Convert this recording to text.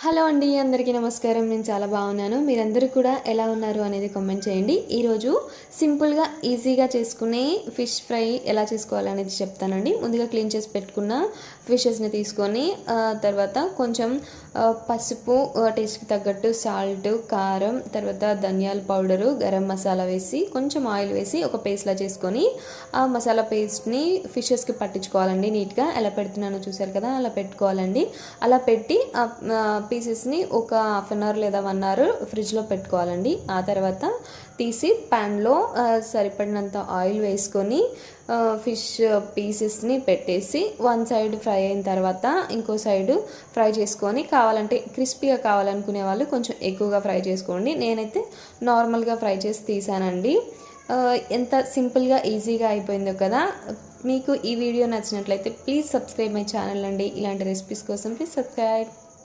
Hello అండి, అందరికీ నమస్కారం. నేను చాలా బాగున్నాను. మీరందరూ కూడా ఎలా ఉన్నారు అనేది కామెంట్ చేయండి. ఈరోజు సింపుల్గా ఈజీగా చేసుకునే ఫిష్ ఫ్రై ఎలా చేసుకోవాలనేది చెప్తానండి. ముందుగా క్లీన్ చేసి పెట్టుకున్న ఫిషెస్ని తీసుకొని తర్వాత కొంచెం పసుపు, టేస్ట్కి తగ్గట్టు సాల్ట్, కారం, తర్వాత ధనియాల పౌడరు, గరం మసాలా వేసి కొంచెం ఆయిల్ వేసి ఒక పేస్ట్లా చేసుకొని ఆ మసాలా పేస్ట్ని ఫిషెస్కి పట్టించుకోవాలండి. నీట్గా ఎలా పెడుతున్నానో చూసారు కదా, అలా పెట్టుకోవాలండి. అలా పెట్టి పీసెస్ని ఒక హాఫ్ అన్ అవర్ లేదా 1 అవర్ ఫ్రిడ్జ్లో పెట్టుకోవాలండి. ఆ తర్వాత తీసి ప్యాన్లో సరిపడినంత ఆయిల్ వేసుకొని ఫిష్ పీసెస్ని పెట్టేసి వన్ సైడ్ ఫ్రై అయిన తర్వాత ఇంకో సైడ్ ఫ్రై చేసుకొని, కావాలంటే క్రిస్పీగా కావాలనుకునే వాళ్ళు కొంచెం ఎక్కువగా ఫ్రై చేసుకోండి. నేనైతే నార్మల్గా ఫ్రై చేసి తీసానండి. ఎంత సింపుల్గా ఈజీగా అయిపోయిందో కదా. మీకు ఈ వీడియో నచ్చినట్లయితే ప్లీజ్ సబ్స్క్రైబ్ మై ఛానల్ అండి. ఇలాంటి రెసిపీస్ కోసం ప్లీజ్ సబ్స్క్రైబ్.